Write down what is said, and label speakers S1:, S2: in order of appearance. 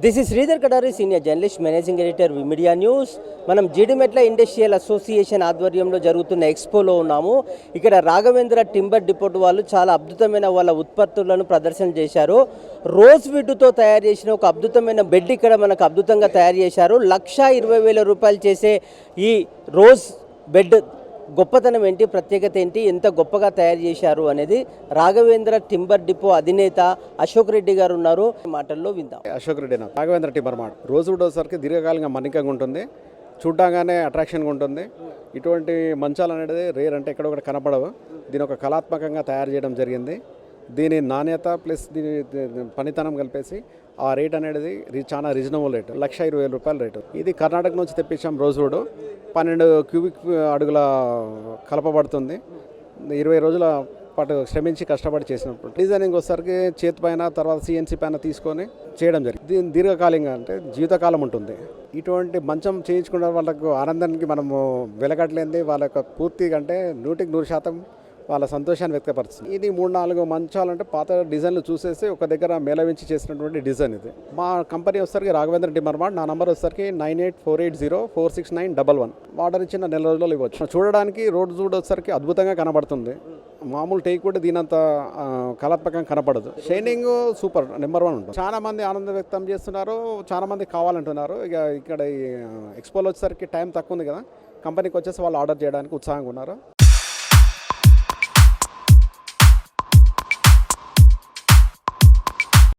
S1: This is Sridhar Kadari, senior journalist, managing editor media news. మనం Jeedimetla industrial association ఆధ్వర్యంలో జరుగుతున్న ఎక్స్పోలో ఉన్నాము. ఇక్కడ రాఘవేంద్ర టింబర్ డిపోట్ వాళ్ళు చాలా అద్భుతమైన వాళ్ళ ఉత్పత్తులను ప్రదర్శన చేశారు. రోజ్ వుడ్తో తయారు చేసిన ఒక అద్భుతమైన బెడ్ ఇక్కడ మనకు అద్భుతంగా తయారు చేశారు. 1,20,000 రూపాయలు చేసే ఈ రోజ్ బెడ్ గొప్పతనం ఏంటి, ప్రత్యేకత ఏంటి, ఎంత గొప్పగా తయారు చేశారు అనేది రాఘవేంద్ర టింబర్ డిపో అధినేత అశోక్ రెడ్డి గారు ఉన్నారు. మాటల్లో విందాం.
S2: Ashok Reddy Raghavendra timber mart rosewood వచ్చేసరికి దీర్ఘకాలంగా మన్నికంగా ఉంటుంది, చూడగానే అట్రాక్షన్గా ఉంటుంది. ఇటువంటి మంచాలు అనేది రేర్, అంటే ఎక్కడ ఒకటి కనపడవు. దీని ఒక కళాత్మకంగా తయారు చేయడం జరిగింది. దీని నాణ్యత ప్లస్ దీని పనితనం కలిపేసి ఆ రేట్ అనేది చాలా రీజనబుల్ రేట్, 1,20,000 రూపాయల రేటు. ఇది కర్ణాటక నుంచి తెప్పించాం. రోజువుడ్ 12 క్యూబిక్ అడుగుల కలపబడుతుంది. 20 రోజుల పాటు శ్రమించి కష్టపడి చేసినప్పుడు డిజైనింగ్ వచ్చేసరికి చేతి పైన, తర్వాత CNC పైన తీసుకొని చేయడం జరిగింది. దీని దీర్ఘకాలంగా అంటే జీవితకాలం ఉంటుంది. ఇటువంటి మంచం చేయించుకున్న వాళ్ళకు ఆనందానికి మనము వెలకట్లేంది, వాళ్ళ యొక్క పూర్తిగా అంటే 100% వాళ్ళ సంతోషాన్ని వ్యక్తపరుస్తుంది. ఇది 3-4 మంచాలంటే పాత డిజైన్లు చూసేసి ఒక దగ్గర మేళవించి చేసినటువంటి డిజైన్ ఇది. మా కంపెనీ వచ్చేసరికి రాఘవేంద్ర టింబర్ మార్ట్. నా నంబర్ వచ్చేసరికి 9848046911. ఆర్డర్ ఇచ్చిన నెల రోజుల్లో ఇవ్వచ్చు. చూడడానికి రోజువుడ్ వచ్చేసరికి అద్భుతంగా కనబడుతుంది. మామూలు టేక్ కూడా దీనంత కళాత్మకంగా కనపడదు. షైనింగ్ సూపర్, నెంబర్ 1 ఉంటుంది. చాలా మంది ఆనందం వ్యక్తం చేస్తున్నారు, చాలా మంది కావాలంటున్నారు. ఇక ఇక్కడ ఈ ఎక్స్పోలో వచ్చేసరికి టైం తక్కువ ఉంది కదా, కంపెనీకి వచ్చేసి వాళ్ళు ఆర్డర్ చేయడానికి ఉత్సాహంగా ఉన్నారు.